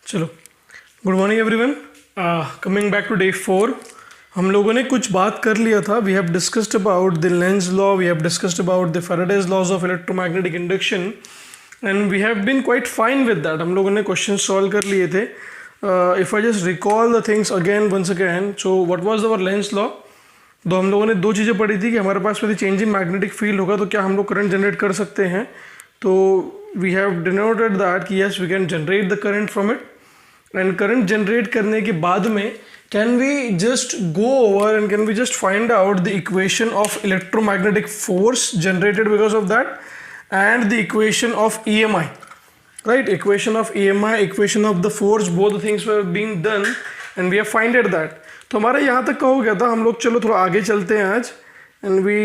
चलो, good morning everyone. Coming back to day 4। हम लोगों ने कुछ बात कर लिया था। We have discussed about the Lenz law, we have discussed about the Faraday's laws of electromagnetic induction and we have been quite fine with that. हम लोगों ने क्वेश्चन सॉल्व कर लिए थे। If I just recall the things again once again, so what was our Lenz law? तो हम लोगों ने दो चीज़ें पढ़ी थी कि हमारे पास यदि चेंजिंग मैग्नेटिक फील्ड होगा तो क्या हम लोग करंट जनरेट कर सकते हैं। तो वी हैव डिनोटेड दैट कि yes we can generate the current from it, and current generate करने के बाद में can we just go over and can we just find out the equation of electromagnetic force generated because of that and the equation of EMI, right? Equation of EMI, equation of the force, both the things were being done and we have finded that. तो हमारा यहाँ तक का हो गया था। हम लोग चलो थोड़ा आगे चलते हैं आज, and we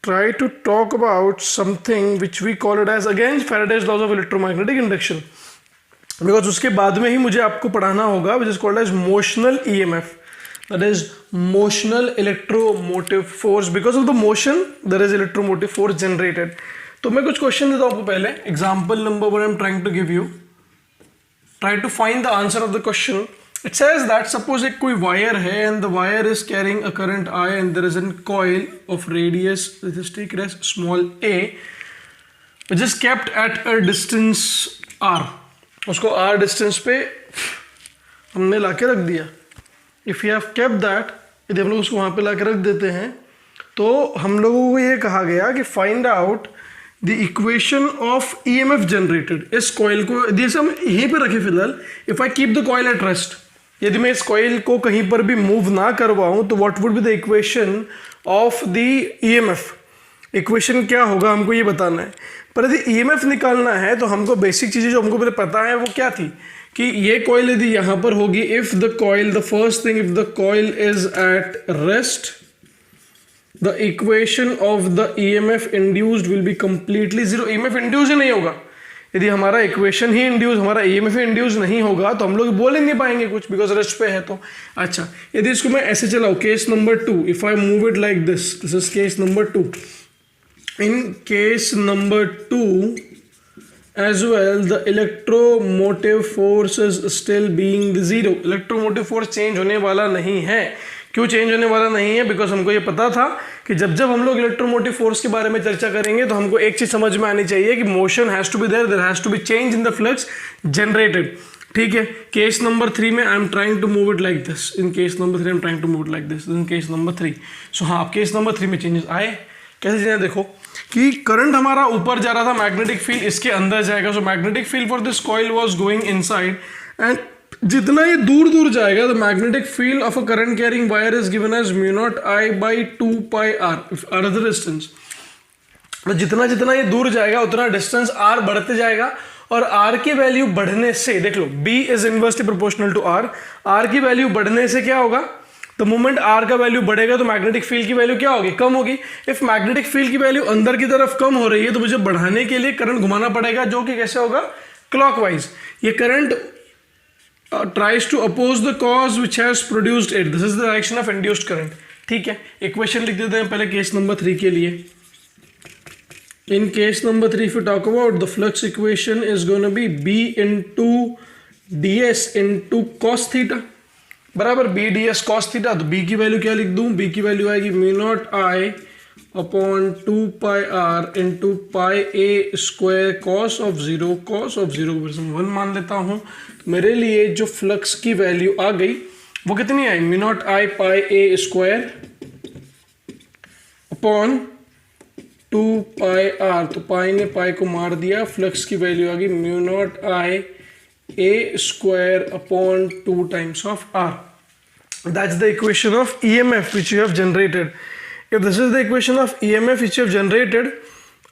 try to talk about something which we call it as again Faraday's laws of electromagnetic induction, because उसके बाद में ही मुझे आपको पढ़ाना होगा which is called as motional EMF, that is motional electromotive force. Because of the motion there is electromotive force generated. तो मैं कुछ क्वेश्चन देता हूँ आपको पहले। Example number 1 I am trying to give you, try to find the answer of the question. It says that suppose एक कोई wire है and the wire is carrying a current I and there is an coil of radius small a which is kept at a distance r. उसको r distance पे हमने लाके रख दिया। If you have kept that, यदि हम लोग उसको वहाँ पे लाके रख देते हैं तो हम लोगों को ये कहा गया कि find out the equation of EMF generated. इस कॉइल को यदि हम यहीं पे रखें फिलहाल, if I keep the coil at rest, यदि मैं इस कॉइल को कहीं पर भी मूव ना करवाऊं तो what would B the equation of the EMF? Equation क्या होगा हमको ये बताना है। पर यदि EMF निकालना है तो हमको बेसिक चीज़ें जो हमको पहले पता है वो क्या थी कि ये कॉइल यदि यहाँ पर होगी, if the coil, the first thing, if the coil is at rest, the equation of the EMF induced will be completely zero. EMF induced ही नहीं होगा। यदि हमारा इक्वेशन ही इंड्यूस, हमारा EMF इंड्यूस नहीं होगा तो हम लोग बोल ही नहीं पाएंगे कुछ, बिकॉज रेस्ट पे है। तो अच्छा, यदि इसको मैं ऐसे चलाऊँ, case number 2, if I move it like this, this is case number 2। In case number 2 as well the electromotive force is still being the zero. Electromotive force change होने वाला नहीं है। क्यों चेंज होने वाला नहीं है? बिकॉज हमको ये पता था कि जब जब हम लोग इलेक्ट्रोमोटिव फोर्स के बारे में चर्चा करेंगे तो हमको एक चीज समझ में आनी चाहिए कि motion has to be there, there has to be change in the flux generated. ठीक है, केस नंबर 3 में I am trying to move it like this. In case number 3 I am trying to move it like this. In case number 3, so हाँ, case number 3 में changes आए। कैसे change? देखो कि current हमारा ऊपर जा रहा था, मैग्नेटिक फील्ड इसके अंदर जाएगा। So magnetic field for this coil was going inside, and जितना ये दूर दूर जाएगा the magnetic field of a current carrying wire is given as μ0I/2πr if r is the distance. तो जितना जितना ये दूर जाएगा उतना डिस्टेंस r बढ़ते जाएगा, और r की वैल्यू बढ़ने से, देख लो, b is inversely proportional to r की वैल्यू बढ़ने से क्या होगा? द मोमेंट r का वैल्यू बढ़ेगा तो मैग्नेटिक फील्ड की वैल्यू क्या होगी? कम होगी। इफ मैग्नेटिक फील्ड की वैल्यू अंदर की तरफ कम हो रही है तो मुझे बढ़ाने के लिए करंट घुमाना पड़ेगा, जो कि कैसे होगा? क्लॉकवाइज। ये current tries to oppose the cause which has produced it. This is the direction of induced current. ठीक है, इक्वेशन लिख देते हैं पहले केस नंबर 3 के लिए। In case number 3, if you talk about the flux equation is going to be B into ds into cos theta बराबर B ds cos theta। तो B की वैल्यू क्या लिख दूं? B की वैल्यू आएगी μ0I upon 2πr into pi a square cos of 0 को 1 मान लेता हूँ। तो मेरे लिए जो फ्लक्स की वैल्यू आ गई वो कितनी आई? μ0I pi a square upon 2πr। तो पाई ने पाई को मार दिया, फ्लक्स की वैल्यू आ गई μ0I a square upon 2 times of r। That's the equation of EMF which you have generated. If this is the equation of EMF which you have generated,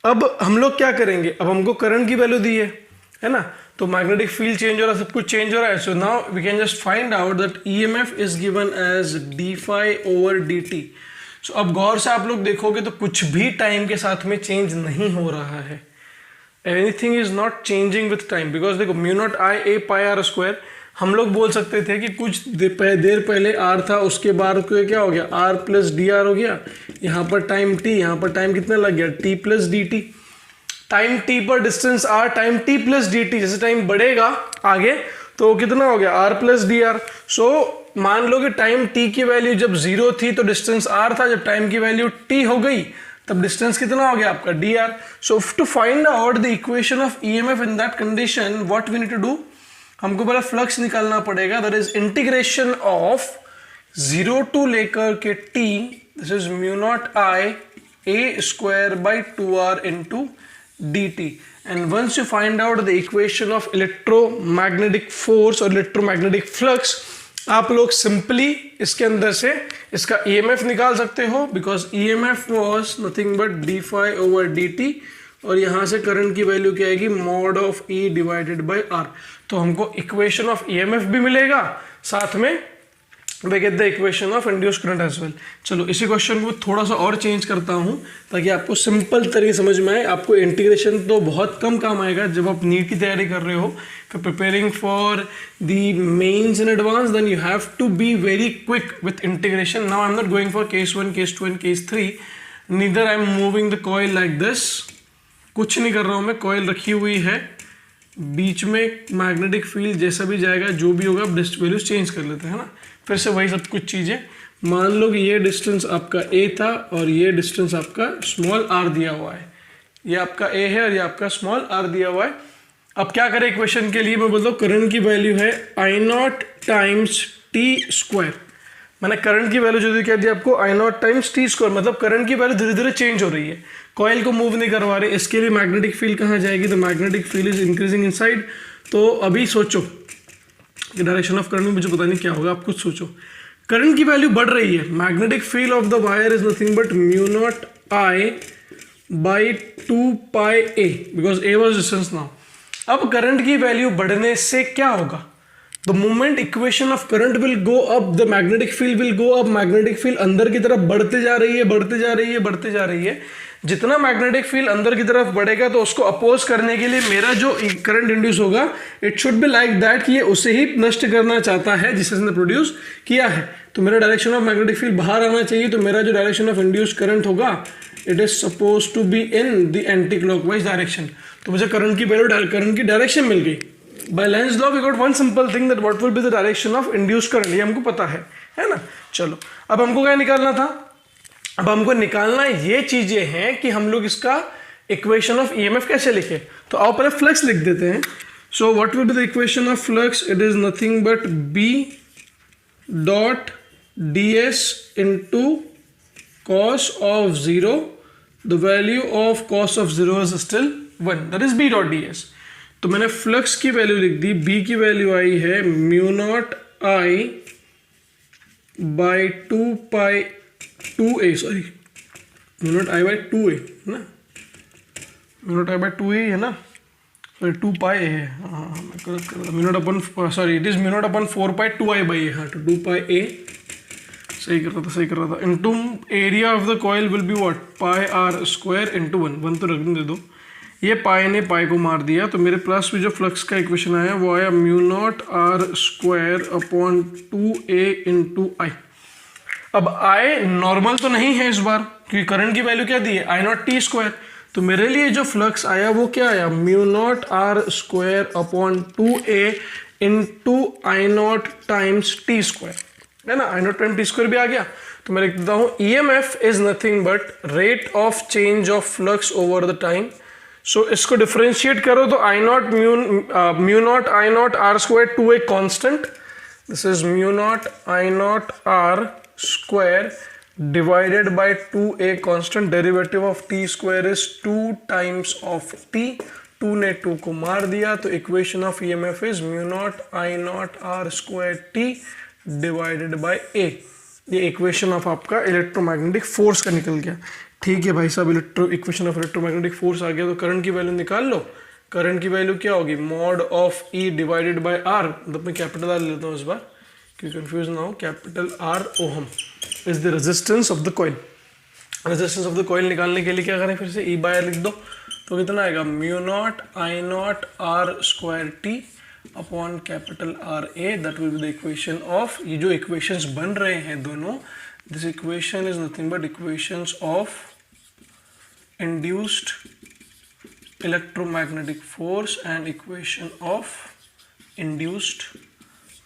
अब हम लोग क्या करेंगे? अब हमको करंट की वैल्यू दी है ना, तो मैग्नेटिक फील्ड चेंज हो रहा है, सब कुछ चेंज हो रहा है। So now we can just find out that EMF is given as d∅/dt। So अब गौर से आप लोग देखोगे तो कुछ भी टाइम के साथ में चेंज नहीं हो रहा है। Anything is not changing with time, because देखो μ0I a pi r square, हम लोग बोल सकते थे कि कुछ देर पहले r था, उसके बाद क्या हो गया? r प्लस dr हो गया। यहाँ पर टाइम t, यहाँ पर टाइम कितना लग गया? t plus dt। Time t पर distance r, time t plus dt। जैसे टाइम बढ़ेगा आगे तो कितना हो गया r प्लस डी आर। सो मान लो कि टाइम t की वैल्यू जब 0 थी तो डिस्टेंस r था, जब टाइम की वैल्यू t हो गई तब डिस्टेंस कितना हो गया आपका dr। So to find out the equation of EMF in that condition what we need to do, हमको पहले फ्लक्स निकालना पड़ेगा, that is integration of 0 to लेकर के t, this is mu naught i a square by 2r into dt, and once you find out the equation of electromagnetic force और electromagnetic flux, आप लोग simply इसके अंदर से इसका EMF निकाल सकते हो, because EMF was nothing but d phi over dt, और यहाँ से करंट की वैल्यू क्या आएगी mod of E divided by R। तो हमको इक्वेशन ऑफ EMF भी मिलेगा, साथ में we get the equation of induced current as well। चलो इसी क्वेश्चन को थोड़ा सा और चेंज करता हूँ ताकि आपको सिंपल तरीके समझ में आए। आपको इंटीग्रेशन तो बहुत कम काम आएगा जब आप नीट की तैयारी कर रहे हो, for preparing for the mains in advance, then you have to be very quick with integration। Now I'm not going for case 1, case 2 and case 3, neither I'm moving the coil like this, कुछ नहीं कर रहा हूँ मैं, coil रखी हुई है, बीच में मैग्नेटिक फील्ड जैसा भी जाएगा जो भी होगा आप वैल्यूज चेंज कर लेते हैं ना, फिर से वही सब कुछ चीज़ें। मान लो कि ये डिस्टेंस आपका a था और ये डिस्टेंस आपका स्मॉल r दिया हुआ है, ये आपका a है और ये आपका स्मॉल r दिया हुआ है। अब क्या करें इक्वेशन के लिए, मैं बोलता हूँ करंट की वैल्यू है I not times t square. मैंने करंट की वैल्यू जो क्या दी आपको I not times t square, मतलब करंट की वैल्यू धीरे धीरे चेंज हो रही है, कॉइल को मूव नहीं करवा रहे, इसके लिए मैग्नेटिक फील्ड कहाँ जाएगी, तो magnetic field is increasing inside. तो अभी सोचो कि डायरेक्शन ऑफ करंट में मुझे पता नहीं क्या होगा, आप कुछ सोचो। करंट की वैल्यू बढ़ रही है, magnetic field of the wire is nothing but mu not I by 2 pi A, because A was distance now. अब करंट की वैल्यू बढ़ने से क्या होगा, the moment equation of current will go up, the magnetic field will go up, magnetic field अंदर की तरफ बढ़ते जा रही है, बढ़ते जा रही है, बढ़ते जा रही है। जितना मैग्नेटिक फील्ड अंदर की तरफ बढ़ेगा तो उसको अपोज करने के लिए मेरा जो करंट इंड्यूस होगा it should be like that कि ये उसे ही नष्ट करना चाहता है जिसे इसने प्रोड्यूस किया है। तो मेरा डायरेक्शन ऑफ मैग्नेटिक फील्ड बाहर आना चाहिए, तो मेरा जो डायरेक्शन ऑफ इंड्यूस करंट होगा it is suppose to be in the anti clockwise direction. तो मुझे करंट की वैल्यू करंट की डायरेक्शन मिल गई। By Lenz law we got one simple thing that what will be the direction of induce current, ये हमको पता है ना। चलो अब हमको क्या निकालना था, अब हमको निकालना ये चीजें हैं कि हम लोग इसका इक्वेशन ऑफ ईएमएफ कैसे लिखे। तो आओ पहले फ्लक्स लिख देते हैं। So what will be the equation of flux, it is nothing but B dot d s into cos of zero, the value of cos of zero is still 1, that is B dot d s. तो मैंने flux की value लिख दी, B की value आई है mu not I by 2 pi 2a, sorry mu not I by 2a ना, mu not I by 2a है ना, sorry 2 pi a है, हाँ मैं गलत कर रहा था, mu naught upon sorry it is mu not upon 4 pi 2i by a, हाँ तो 2 पाई a सही कर रहा था into area of the coil will be what pi r square into 1 तो रखने दे दो, ये पाई ने पाई को मार दिया, तो मेरे प्लस में जो फ्लक्स का इक्वेशन आया वो आया mu not r square upon 2a into I. अब आई नॉर्मल तो नहीं है इस बार क्योंकि करंट की वैल्यू क्या दी है आई नॉट टी स्क्वायर, तो मेरे लिए जो फ्लक्स आया वो क्या आया mu not r square upon 2a into I not times t square, है ना, I not time t square भी आ गया। तो मैं लिख देता हूँ E M F is nothing but rate of change of flux over the time. So इसको डिफ्रेंशिएट करो तो I not mu not I not r square to a constant, this is mu not I not r square divided by 2a constant, derivative of t square is 2 times of t, 2 ने 2 को मार दिया, तो equation of EMF is mu naught I naught r square t divided by a। ये equation of आपका electromagnetic force का निकल गया। ठीक है भाई साहब, इक्वेशन ऑफ इलेक्ट्रोमैग्नेटिक फोर्स आ गया, तो करंट की वैल्यू निकाल लो। करंट की वैल्यू क्या होगी mod of E divided by r, मतलब मैं कैपिटल R लेता हूँ इस बार क्योंकि कंफ्यूज ना हो, capital R ohm is the resistance of the coil. Resistance of the coil निकालने के लिए क्या करें, फिर से E बाय लिख दो, तो कितना आएगा mu not I not r square t upon capital R a, that will be the equation of, ये जो इक्वेशंस बन रहे हैं दोनों, this equation is nothing but equations of induced electromagnetic force and equation of induced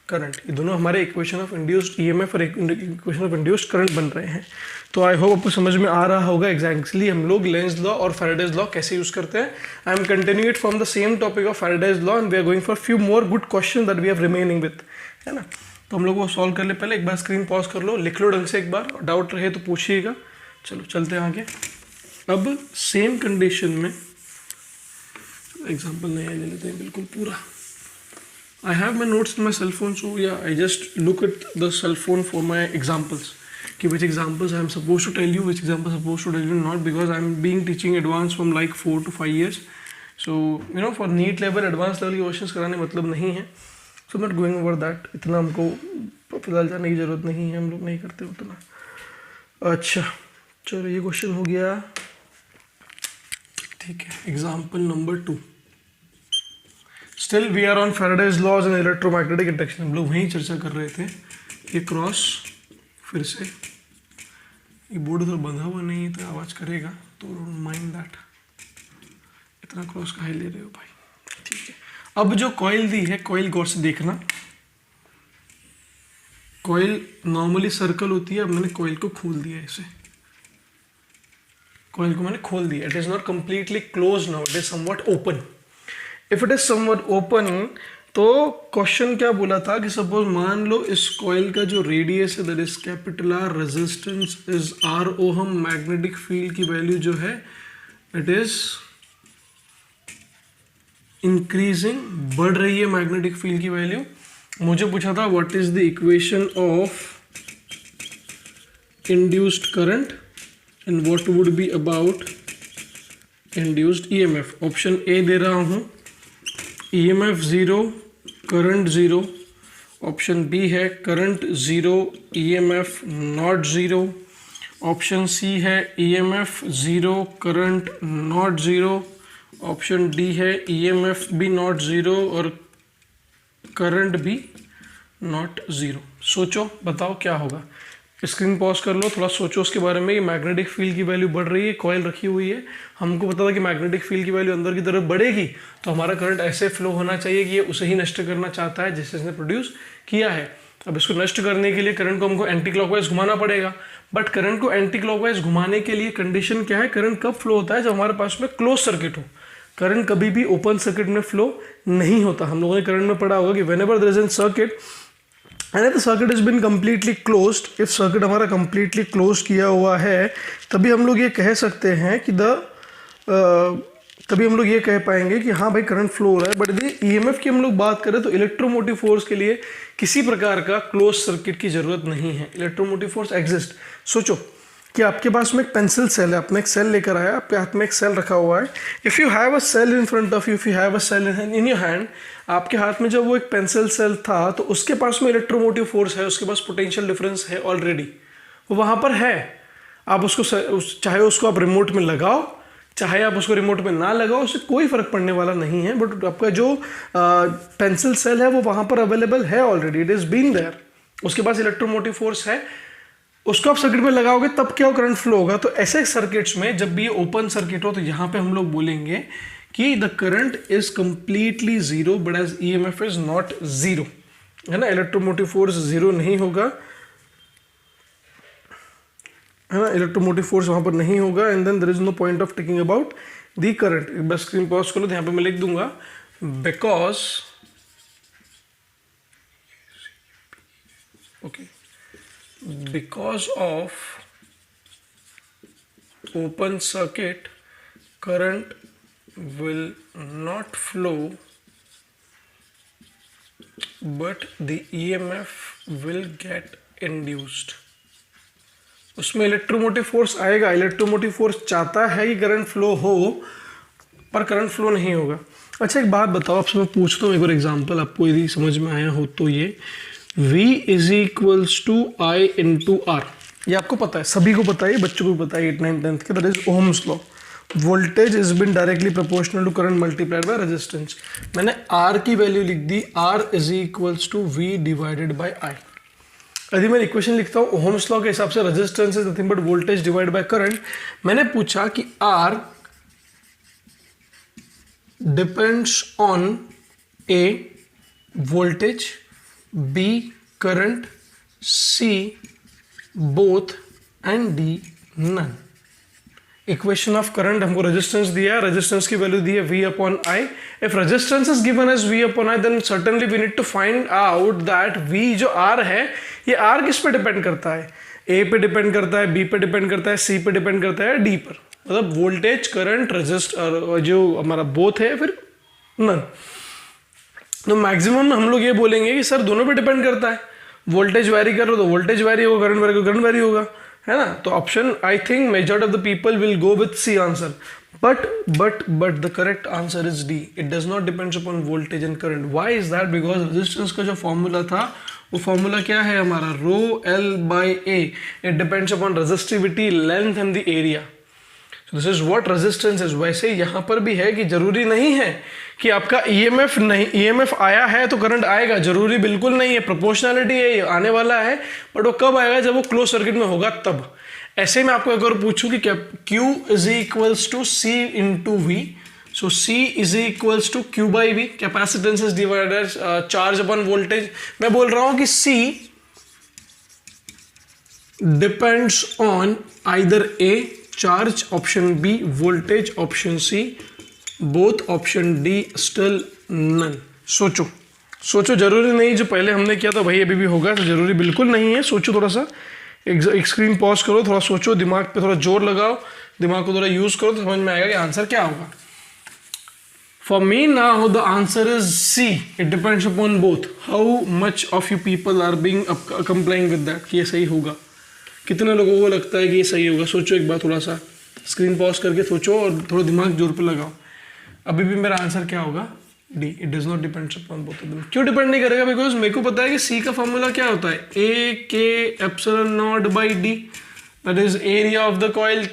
current, ये दोनों हमारे equation of induced EMF और इक्वेशन ऑफ इंड्यूस्ड करंट बन रहे हैं। तो आई होप आपको समझ में आ रहा होगा एग्जैक्टली हम लोग लेंज लॉ और फैराडेज लॉ कैसे यूज करते हैं। I am continue it from the same topic of Faraday's law and we are going for few more good question that we have remaining with, है ना। तो हम लोग वो सॉल्व कर ले, पहले एक बार स्क्रीन पॉज कर लो, लिख लो ढंग से, एक बार डाउट रहे तो पूछिएगा। चलो चलते हैं आगे। अब सेम कंडीशन में एग्जाम्पल नहीं ले लेते हैं बिल्कुल पूरा। I have my notes in my cell phone, so yeah, I just look at the cell phone for my examples. कि which examples I am supposed to tell you, which examples I am supposed to tell you not, because I am being teaching advanced from like 4 to 5 years. So you know, for NEET level, advanced level questions कराने मतलब नहीं है। So I'm not going over that. इतना हमको फिलहाल जाने की जरूरत नहीं है, हम लोग नहीं करते उतना। अच्छा चलो ये क्वेश्चन हो गया, ठीक है। Example number 2। Still we are on Faraday's laws and electromagnetic induction. हम लोग वहीं चर्चा कर रहे थे। ये क्रॉस फिर से, ये बोर्ड उधर बंधा हुआ नहीं है तो आवाज़ करेगा, तो डोंट माइंड दैट। इतना क्रॉस काहे ले रहे हो भाई, ठीक है। अब जो कॉइल दी है, कॉइल गौर से देखना, कॉइल नॉर्मली सर्कल होती है। अब मैंने कॉइल को खोल दिया, इसे कॉइल को मैंने खोल दिया। It is not completely close now, it is somewhat open. If it is somewhat open, तो क्वेश्चन क्या बोला था कि सपोज मान लो इस कॉइल का जो रेडियस है that is capital R, resistance is r ohm, magnetic field की वैल्यू जो है इट इज इंक्रीजिंग, बढ़ रही है मैग्नेटिक फील्ड की वैल्यू। मुझे पूछा था what is the equation of induced current and what would be about induced EMF. Option A दे रहा हूं, EMF 0, करंट 0। ऑप्शन बी है current 0, EMF not 0। Option C है EMF 0, current not 0। Option D है EMF भी not 0 और current भी not 0। सोचो बताओ क्या होगा। स्क्रीन पॉज कर लो, थोड़ा सोचो उसके बारे में। ये मैग्नेटिक फील्ड की वैल्यू बढ़ रही है, कॉइल रखी हुई है। हमको पता था कि मैग्नेटिक फील्ड की वैल्यू अंदर की तरफ बढ़ेगी तो हमारा करंट ऐसे फ्लो होना चाहिए कि ये उसे ही नष्ट करना चाहता है जिससे इसने प्रोड्यूस किया है। अब इसको नष्ट करने के लिए करंट को हमको एंटी क्लॉकवाइज घुमाना पड़ेगा। बट करंट को एंटी क्लॉकवाइज घुमाने के लिए कंडीशन क्या है, करंट कब फ्लो होता है, जब हमारे पास में क्लोज सर्किट हो। करंट कभी भी ओपन सर्किट में फ्लो नहीं होता। हम लोगों ने करंट में पढ़ा होगा कि whenever there is an circuit and the circuit is been completely closed, if circuit हमारा कम्प्लीटली क्लोज किया हुआ है तभी हम लोग ये कह सकते हैं कि तभी हम लोग ये कह पाएंगे कि हाँ भाई करंट फ्लो हो रहा है। बट यदि ईएमएफ की हम लोग बात करें तो इलेक्ट्रोमोटिव फोर्स के लिए किसी प्रकार का क्लोज सर्किट की जरूरत नहीं है। Electromotive force exist. सोचो कि आपके पास में एक पेंसिल सेल है, आपने एक सेल लेकर आया, आपके हाथ में एक सेल रखा हुआ है। If you have a cell in front of you, if you have a cell in your hand, आपके हाथ में जब वो एक पेंसिल सेल था तो उसके पास में इलेक्ट्रोमोटिव फोर्स है, उसके पास पोटेंशियल डिफरेंस है ऑलरेडी, वो वहाँ पर है। आप उसको चाहे उसको आप रिमोट में लगाओ, चाहे आप उसको रिमोट में ना लगाओ, उससे कोई फर्क पड़ने वाला नहीं है। बट आपका जो पेंसिल सेल है वो वहाँ पर अवेलेबल है already, it is been there. उसके पास इलेक्ट्रोमोटिव फोर्स है, उसको आप सर्किट में लगाओगे तब क्या करंट फ्लो होगा। तो ऐसे सर्किट्स में जब भी ये ओपन सर्किट हो तो यहाँ पे हम लोग बोलेंगे कि the current is completely zero but as EMF is not zero, है ना। इलेक्ट्रोमोटिव फोर्स जीरो नहीं होगा, है ना, इलेक्ट्रोमोटिव फोर्स वहां पर नहीं होगा। And then there is no point of taking about the current. बस स्क्रीन पॉज करो, यहाँ पे मैं लिख दूंगा because because of open circuit current will not flow but the EMF will get induced। उसमें इलेक्ट्रोमोटिव फोर्स आएगा, इलेक्ट्रोमोटिव फोर्स चाहता है कि करंट फ्लो हो पर करंट फ्लो नहीं होगा। अच्छा एक बात बताओ, आपसे मैं पूछता हूँ एक और एग्जांपल, आपको यदि समझ में आया हो तो ये V is equals to I into R, ये आपको पता है, सभी को पता है, बच्चों को पता है 8th 9th 10th के, that is Ohm's law. Voltage is been directly proportional to current multiplied by resistance. मैंने R की वैल्यू लिख दी, R is equals to V divided by I। यदि मैं इक्वेशन लिखता हूँ ओहम्स लॉ के हिसाब से, resistance is nothing but voltage divide by current. मैंने पूछा कि R depends on A voltage, B current, C both and D none. Equation of current हमको रेजिस्टेंस दिया है, रेजिस्टेंस की वैल्यू दी है V upon I. If resistance is given as V upon I then certainly we need to find out that V जो R है, ये R किस पे डिपेंड करता है? A पे डिपेंड करता है, B पे डिपेंड करता है, C पे डिपेंड करता है, D पर. मतलब वोल्टेज, करंट, रेजिस्टर जो हमारा बोथ है, फिर नन. तो मैक्सिमम हम लोग ये बोलेंगे कि सर दोनों पे डिपेंड करता है. वोल्टेज वैरी कर रहा तो वोल्टेज वैरी होगा, करंट वैरी करंट वैरी होगा, है ना. तो option I think majority of the people will go with C answer. But the correct answer is D. It does not depends upon voltage and current. Why is that? Because resistance का जो formula था वो formula क्या है हमारा? Rho L by A. It depends upon resistivity, length and the area. This is what resistance is. वैसे यहाँ पर भी है कि जरूरी नहीं है कि आपका ईएमएफ आया है तो करंट आएगा, जरूरी बिल्कुल नहीं है. प्रोपोर्शनैलिटी है, ये आने वाला है, बट वो कब आएगा? जब वो क्लोज सर्किट में होगा तब. ऐसे में आपको अगर पूछूं कि Q is equals to C into V, so C is equals to Q by V. Capacitance is divided charge upon voltage. मैं बोल रहा हूं कि C depends on either A charge, option B voltage, option C both, option D still none. सोचो जरूरी नहीं जो पहले हमने किया था वही अभी भी होगा, तो जरूरी बिल्कुल नहीं है. सोचो थोड़ा सा, एक स्क्रीन पॉज करो, थोड़ा सोचो, दिमाग पे थोड़ा जोर लगाओ, दिमाग को थोड़ा यूज करो तो समझ में आएगा कि आंसर क्या होगा. For me now the answer is C. It depends upon both. How much of you people are being complying with that कि ये सही होगा. कितने लोगों को लगता है कि ये सही होगा? सोचो एक बार, थोड़ा सा स्क्रीन पॉज करके सोचो और थोड़ा दिमाग जोर पे लगाओ. अभी भी मेरा आंसर क्या होगा? D. It does not depends upon both of them. क्यों डिपेंड नहीं करेगा? बिकॉज मेरे को पता है कि सी का फॉर्मूला क्या होता है? ए के epsilon not by D, that is area of the coil,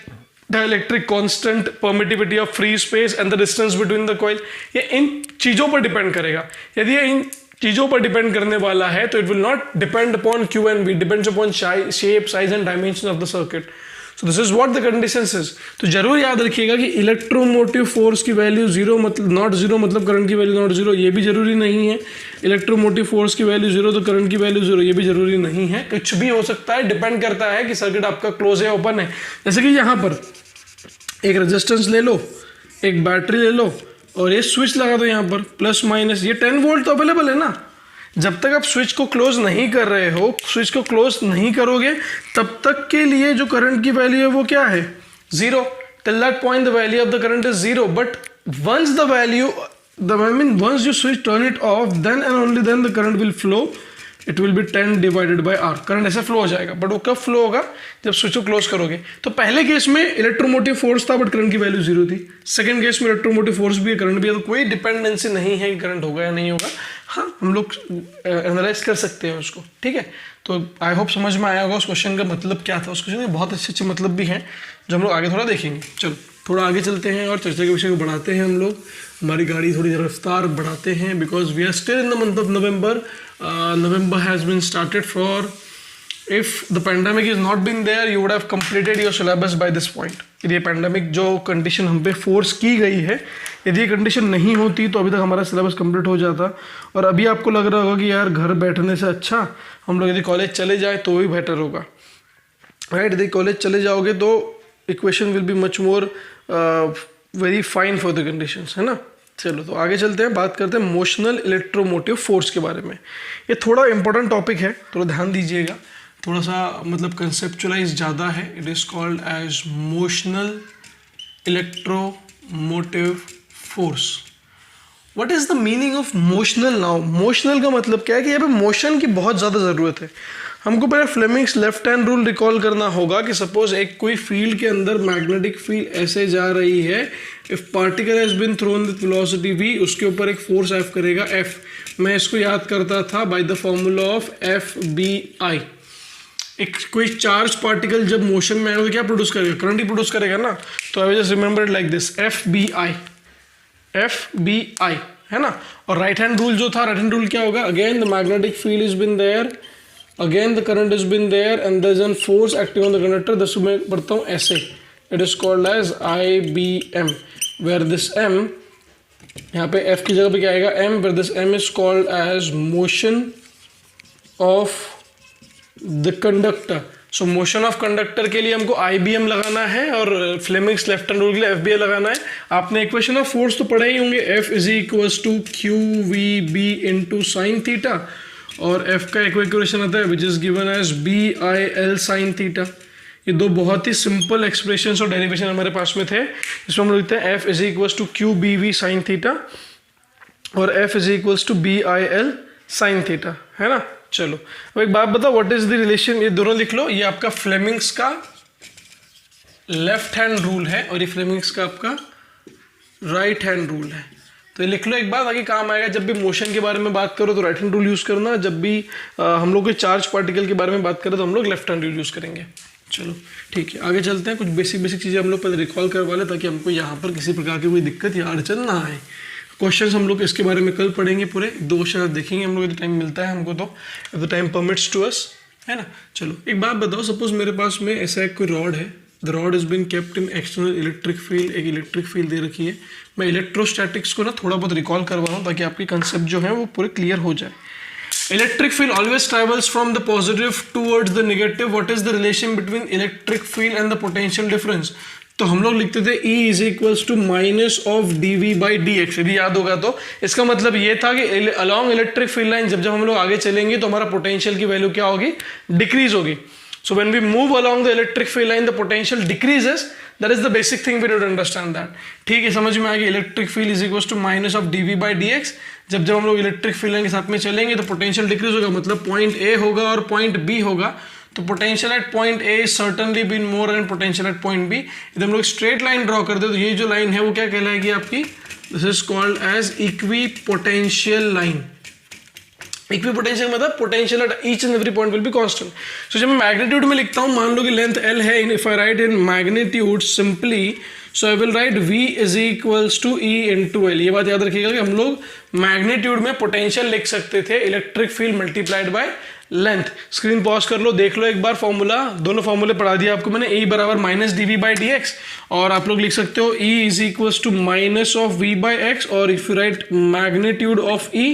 dielectric constant, permittivity of free space and the distance between the coil. ये इन चीजों पर डिपेंड करेगा. यदि ये इन चीजों पर डिपेंड करने वाला है तो it will not depend upon Q and B, depends upon shape, size and dimension of the circuit. So this is what the conditions is. तो जरूर याद रखिएगा कि इलेक्ट्रोमोटिव फोर्स की वैल्यू जीरो मतलब नॉट जीरो, मतलब करंट की value not zero, ये भी जरूरी नहीं है. इलेक्ट्रोमोटिव फोर्स की वैल्यू जीरो तो करंट की वैल्यू जीरो, ये भी जरूरी नहीं है. कुछ भी हो सकता है, डिपेंड करता है कि सर्किट आपका क्लोज है, ओपन है. जैसे कि यहाँ पर एक रेजिस्टेंस ले लो, एक बैटरी ले लो और ये स्विच लगा दो यहाँ पर प्लस माइनस. ये 10 वोल्ट तो अवेलेबल है ना. जब तक आप स्विच को क्लोज नहीं कर रहे हो, स्विच को क्लोज नहीं करोगे, तब तक के लिए जो करंट की वैल्यू है वो क्या है? Zero. Till that point the value of the current is zero. But once the value once you switch turn it off, then and only then the current will flow. It will be 10 divided by R. Current ऐसे flow हो जाएगा, but वो कब flow होगा? जब switch को close करोगे. तो पहले केस में इलेक्ट्रोमोटिव फोर्स था बट करंट की वैल्यू जीरो थी. सेकंड केस में इलेक्ट्रोमोटिव फोर्स भी है, करंट भी है, तो कोई डिपेंडेंसी नहीं है कि करंट होगा या नहीं होगा. हाँ, हम लोग एनालाइज कर सकते हैं उसको. ठीक है, तो आई होप समझ में आया होगा उस क्वेश्चन का मतलब क्या था. उस क्वेश्चन के बहुत अच्छे अच्छे मतलब भी हैं जो हम लोग आगे थोड़ा देखेंगे. चलो थोड़ा आगे चलते हैं और चर्चा के विषय को बढ़ाते हैं. हम लोग हमारी गाड़ी थोड़ी रफ्तार बढ़ाते हैं because we are still in the month of November. November has been started for, if the pandemic is not been there, you would have completed your syllabus by this point. यदि ये पैंडमिक जो condition हम पे force की गई है, यदि ये कंडीशन नहीं होती तो अभी तक हमारा सिलेबस कंप्लीट हो जाता. और अभी आपको लग रहा होगा कि यार घर बैठने से अच्छा हम लोग यदि कॉलेज चले जाए तो भी बेटर होगा, राइट. यदि कॉलेज चले जाओगे तो equation will be much more very fine for the conditions, है ना. चलो तो आगे चलते हैं, बात करते हैं मोशनल इलेक्ट्रोमोटिव फोर्स के बारे में. ये थोड़ा इंपॉर्टेंट टॉपिक है, थोड़ा ध्यान दीजिएगा. थोड़ा सा मतलब कंसेप्चुलाइज ज़्यादा है. It is called as motional electromotive force. What is the meaning of motional now? Motional का मतलब क्या है कि यहाँ पे मोशन की बहुत ज़्यादा ज़रूरत है. हमको पहले Fleming's left hand rule recall करना होगा कि सपोज एक कोई फील्ड के अंदर मैग्नेटिक फील्ड ऐसे जा रही है. If particle has been thrown with velocity v, उसके ऊपर एक फोर्स F करेगा F. मैं इसको याद करता था by the formula of FBI. एक कोई चार्ज पार्टिकल जब मोशन में आएगा तो क्या प्रोड्यूस करेगा? करंट ही प्रोड्यूस करेगा ना. तो I will just remember it like this, FBI, है ना. और राइट हैंड रूल जो था, राइट हैंड रूल क्या होगा? Again the magnetic field is been there, again the current has been there and there is a force acting on the conductor. this मैं पढ़ता हूँ ऐसे. it is called as IBM, where this M यहाँ पे F की जगह पे क्या आएगा M, where this M is called as motion of the conductor. So motion of conductor के लिए हमको IBM लगाना है और फ्लेमिंग्स लेफ्ट हैंड रूल के लिए FBM लगाना है। आपने इक्वेशन ऑफ फोर्स तो पढ़े ही होंगे, F is equals to QVB into sine theta, और F का एक इक्वेशन आता है which is given as BIL sine theta. ये दो बहुत ही सिंपल एक्सप्रेशन और डेरिवेशन हमारे पास में थे, इसमें हम लिखते हैं F is equals to QBV sine theta और F is equals to BIL sine theta, है ना। चलो अब एक बात बताओ, व्हाट इज द रिलेशन, ये दोनों लिख लो, ये आपका फ्लेमिंग्स का लेफ्ट हैंड रूल है और ये फ्लेमिंग्स का आपका राइट हैंड रूल है। तो ये लिख लो एक बात, आगे काम आएगा। जब भी मोशन के बारे में बात करो तो राइट हैंड रूल यूज करना, जब भी हम लोग के चार्ज पार्टिकल के बारे में बात करें तो हम लोग लेफ्ट हैंड रूल यूज करेंगे। चलो ठीक है, आगे चलते हैं। कुछ बेसिक चीज़ें हम लोग पहले रिकॉल करवा लें ताकि हमको यहाँ पर किसी प्रकार की कोई दिक्कत या अड़चन ना आए। क्वेश्चंस हम लोग इसके बारे में कल पढ़ेंगे, पूरे 2 क्वेश्चन देखेंगे हम लोग, यदि टाइम मिलता है हमको तो, if the time permits to us, है ना। चलो एक बात बताओ, सपोज मेरे पास में ऐसा एक कोई रॉड है, the rod is been kept in external electric field, एक इलेक्ट्रिक फील्ड दे रखी है। मैं इलेक्ट्रोस्टैटिक्स को ना थोड़ा बहुत रिकॉल करवा रहा हूँ ताकि आपके कंसेप्ट जो है वो पूरे क्लियर हो जाए। Electric field always travels from the positive towards the negative, what is the relation between electric field and the potential difference. तो हम लोग लिखते थे E is equals to minus of dV by dx, यदि याद होगा तो इसका मतलब ये था कि अलॉन्ग इलेक्ट्रिक फील्ड लाइन जब हम लोग आगे चलेंगे तो हमारा पोटेंशियल की वैल्यू क्या होगी, डिक्रीज होगी। So when we move along the electric field line the potential decreases, that is the basic thing we need to understand that. ठीक है, समझ में आ गई। Electric field is equals to minus of dV by dx, जब हम लोग electric field line के साथ में चलेंगे तो पोटेंशियल डिक्रीज होगा, मतलब पॉइंट A होगा और पॉइंट B होगा, तो potential at point A is certainly been more than potential at point B। यदि हम लोग स्ट्रेट लाइन ड्रॉ करते हैं तो ये जो लाइन है वो क्या कहलाएगी आपकी, this is called as equipotential line. Equipotential मतलब potential at each and every point will be constant. So जब मैं मैग्नीट्यूड में लिखता हूँ, मान लो कि लेंथ L है, if I write in magnitude simply, so I will write V is equals to E into L। ये बात याद रखिएगा कि हम लोग मैग्नीट्यूड में पोटेंशियल लिख सकते थे electric field multiplied by length. Screen pause कर लो, देख लो एक बार फॉर्मूला, दोनों फॉर्मूले पढ़ा दिया आपको मैंने। E बराबर माइनस dV बाई dx, और आप लोग लिख सकते हो E is equals to minus of V by x, और if you write magnitude of E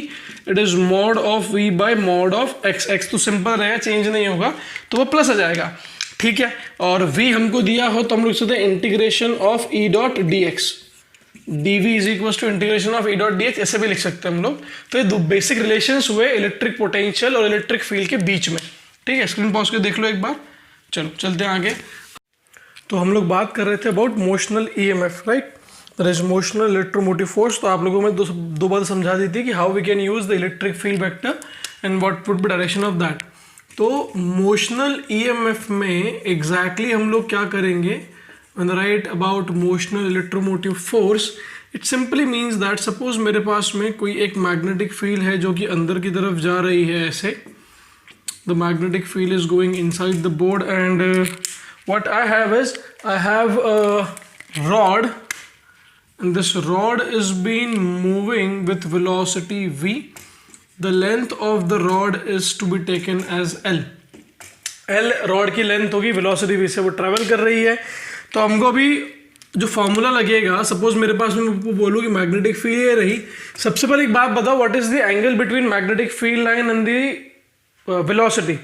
it is mod of V by mod of x। x तो सिंपल रहेगा, चेंज नहीं होगा, तो वो प्लस आ जाएगा। ठीक है, और V हमको दिया हो तो हम लोग लिख सकते हैं integration of E dot dx, dv is equal to integration of E dot dx, ऐसे भी लिख सकते हैं हम लोग। तो ये दो बेसिक रिलेशंस हुए इलेक्ट्रिक पोटेंशियल और इलेक्ट्रिक फील्ड के बीच में। ठीक है, स्क्रीन पॉज करके देख लो एक बार। चलो चलते हैं आगे। तो हम लोग बात कर रहे थे about motional EMF, right, that is motional electromotive force. तो आप लोगों में दो बात समझा दी थी कि how we can use the electric field vector and what would be direction of that. तो मोशनल EMF में एग्जैक्टली हम लोग क्या करेंगे, when I write about motional electromotive force, it simply means that suppose मेरे पास में कोई एक magnetic field है जो कि अंदर की तरफ जा रही है ऐसे, the magnetic field is going inside the board and what I have is I have a rod and this rod is been moving with velocity v. The length of the rod is to be taken as L. L rod की length होगी, velocity v से वो travel कर रही है। तो हमको अभी जो फॉर्मूला लगेगा, सपोज मेरे पास में बोलूँ कि मैग्नेटिक फील्ड ये रही, सबसे पहले एक बात बताओ, what is the angle between magnetic field line and the velocity.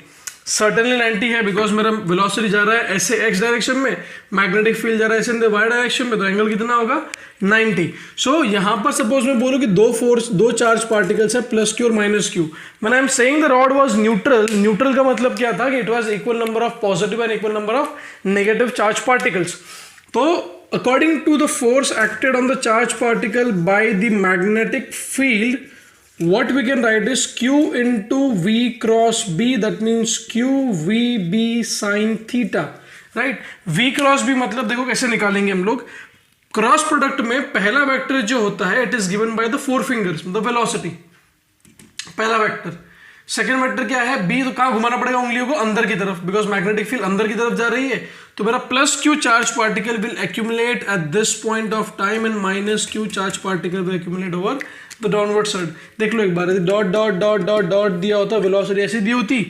Certainly 90 है, बिकॉज मेरा वेलोसिटी जा रहा है ऐसे x डायरेक्शन में, मैग्नेटिक फील्ड जा रहा है ऐसे y डायरेक्शन में, तो एंगल कितना होगा 90। सो यहाँ पर सपोज मैं बोलूँ कि दो चार्ज पार्टिकल्स है, प्लस क्यू और minus Q. When I am saying the rod was neutral, neutral का मतलब क्या था कि it was equal number of positive and equal number of negative charge particles. तो according to the force acted on the charge particle by the magnetic field, what we can write is Q into V cross B, that means QVB sin theta, right? V cross B मतलब देखो कैसे निकालेंगे हम लोग। Cross product में पहला vector जो होता है it is given by the 4 fingers, मतलब वेलोसिटी पहला वेक्टर। सेकेंड वेक्टर क्या है B, तो कहाँ घुमाना पड़ेगा उंगलियों को, अंदर की तरफ, बिकॉज मैग्नेटिक फील्ड अंदर की तरफ जा रही है। तो मेरा plus Q charge particle will accumulate at this point of time and minus Q charge particle will accumulate over the downward side. देख लो एक बार, dot dot dot dot dot दिया होता, वेलोसिटी ऐसी दी होती,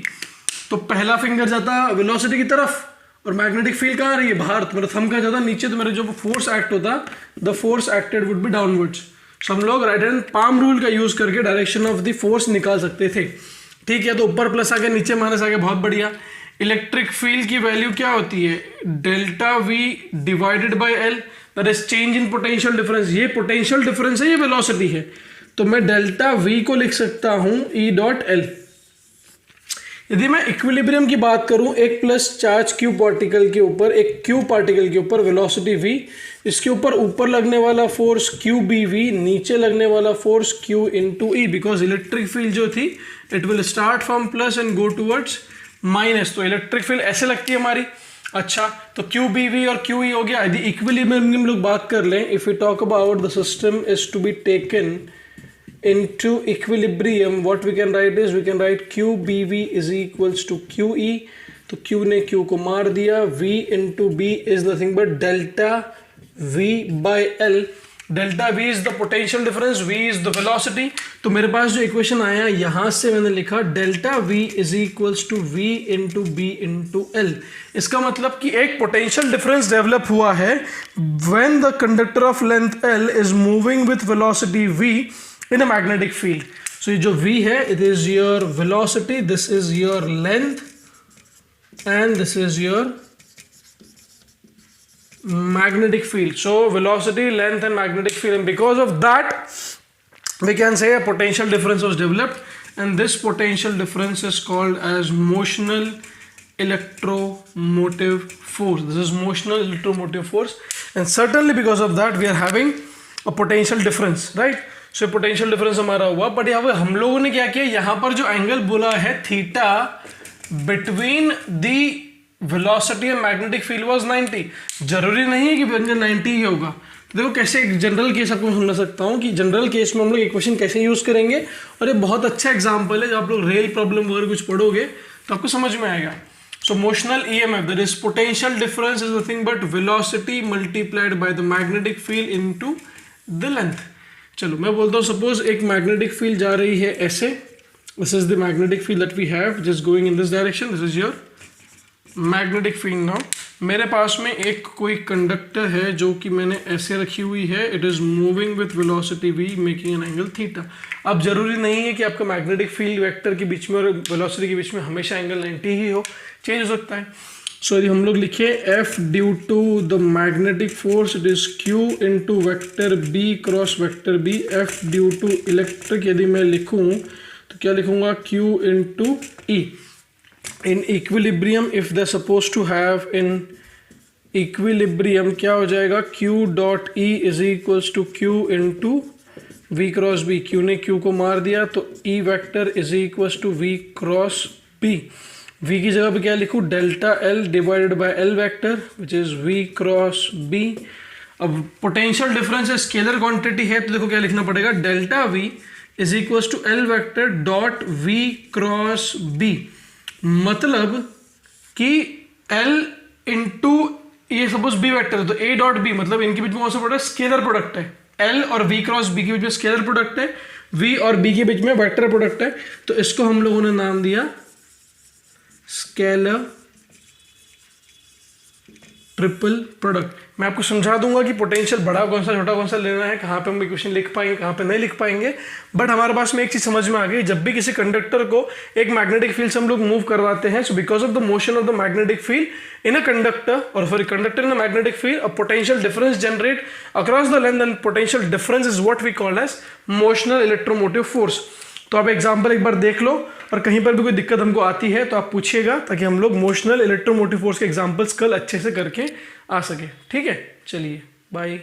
तो पहला फिंगर जाता वेलोसिटी की तरफ और मैग्नेटिक फील्ड कहाँ आ रही है, बाहर, तो मेरा थंब कहाँ जाता नीचे, तो मेरा जो फोर्स एक्ट होता, the force acted would be downwards. So हम लोग राइट हैंड पाम रूल का यूज करके डायरेक्शन ऑफ द फोर्स निकाल सकते थे, ठीक है। तो ऊपर प्लस आ गया, नीचे माइनस आ गया, बहुत बढ़िया। इलेक्ट्रिक फील्ड की वैल्यू क्या होती है, delta we divided by L, that is change in potential difference. ये पोटेंशियल डिफरेंस है, ये वेलोसिटी है, तो मैं डेल्टा वी को लिख सकता हूं ई डॉट एल। यदि मैं इक्विलिब्रियम की बात करूं, एक प्लस चार्ज क्यू पार्टिकल के ऊपर, एक क्यू पार्टिकल के ऊपर वेलोसिटी v, इसके ऊपर लगने वाला फोर्स क्यू बी वी, नीचे लगने वाला force Q into E, because electric field जो थी it will start from plus and go towards minus, तो इलेक्ट्रिक फील्ड ऐसे लगती है हमारी। अच्छा, तो क्यू बी वी और क्यू ई हो गया। यदि इक्विलिब्रियम की हम लोग बात कर लें, if you talk about the system is to be taken into equilibrium, what we can write is we can write QBV is equals to QE, तो Q ने Q को मार दिया, V into B is nothing but delta V by L, delta V is the potential difference, V is the velocity। तो मेरे पास जो equation आया यहां से मैंने लिखा delta V is equals to V into B into L। इसका मतलब कि एक पोटेंशियल डिफरेंस डेवलप हुआ है when the conductor of length L is moving with velocity V in a magnetic field। so ये जो v है, it is your velocity, this is your length and this is your magnetic field। so velocity, length and magnetic field, and because of that we can say a potential difference was developed, and this potential difference is called as motional electromotive force। this is motional electromotive force, and certainly because of that we are having a potential difference, right। So potential difference हमारा हुआ। But यहाँ पर हम लोगों ने क्या किया, यहाँ पर जो एंगल बोला है theta between the velocity and magnetic field was 90। जरूरी नहीं है कि एंगल 90 ही होगा। तो देखो कैसे एक जनरल केस आपको समझ सकता हूँ कि जनरल केस में हम लोग इक्वेशन कैसे यूज करेंगे, और ये बहुत अच्छा एग्जाम्पल है। जब आप लोग रेल प्रॉब्लम वगैरह कुछ पढ़ोगे तो आपको समझ में आएगा। So motional EMF, that is potential difference is nothing but velocity multiplied by the magnetic field into the length. चलो मैं बोलता हूँ, सपोज एक मैग्नेटिक फील्ड जा रही है ऐसे, this is the magnetic field that we have just going in this direction, this is your magnetic field. Now मेरे पास में एक कोई कंडक्टर है जो कि मैंने ऐसे रखी हुई है, it is moving with velocity v making an angle theta. अब जरूरी नहीं है कि आपका मैग्नेटिक फील्ड वेक्टर के बीच में और वेलोसिटी के बीच में हमेशा एंगल 90 ही हो, चेंज हो सकता है। सो यदि हम लोग लिखे F due to the magnetic force it is Q into vector B cross vector B, F due to electric यदि मैं लिखूं तो क्या लिखूंगा, Q into E। In equilibrium if they suppose to have in equilibrium क्या हो जाएगा, Q dot E is equals to Q into V cross B। Q ने Q को मार दिया तो E vector is equals to V cross B। V की जगह पे क्या लिखूँ, delta L divided by L vector which is V cross B। अब पोटेंशियल डिफरेंस है, स्केलर क्वांटिटी है, तो देखो क्या लिखना पड़ेगा, delta V is equals to L vector dot V cross B। मतलब कि L इंटू ये सपोज B वैक्टर है तो A डॉट B, मतलब इनके बीच में कौन सा प्रोडक्ट, स्केलर प्रोडक्ट है। L और V क्रॉस B के बीच में स्केलर प्रोडक्ट है, V और B के बीच में वेक्टर प्रोडक्ट है, तो इसको हम लोगों ने नाम दिया स्केलर ट्रिपल प्रोडक्ट। मैं आपको समझा दूंगा कि पोटेंशियल बड़ा कौन सा छोटा कौन सा लेना है, कहाँ पे हम इक्वेशन लिख पाएंगे कहाँ पे नहीं लिख पाएंगे। बट हमारे पास में एक चीज समझ में आ गई, जब भी किसी कंडक्टर को एक मैग्नेटिक फील्ड से हम लोग मूव करवाते हैं, so because of the motion of the magnetic field in a conductor और for conductor in a magnetic field a potential difference generate across the length, and potential difference is what we call as motional electromotive force. तो आप example एक बार देख लो, और कहीं पर भी कोई दिक्कत हमको आती है तो आप पूछिएगा, ताकि हम लोग मोशनल इलेक्ट्रोमोटिव फोर्स के एग्जाम्पल्स कल अच्छे से करके आ सके। ठीक है, चलिए बाय।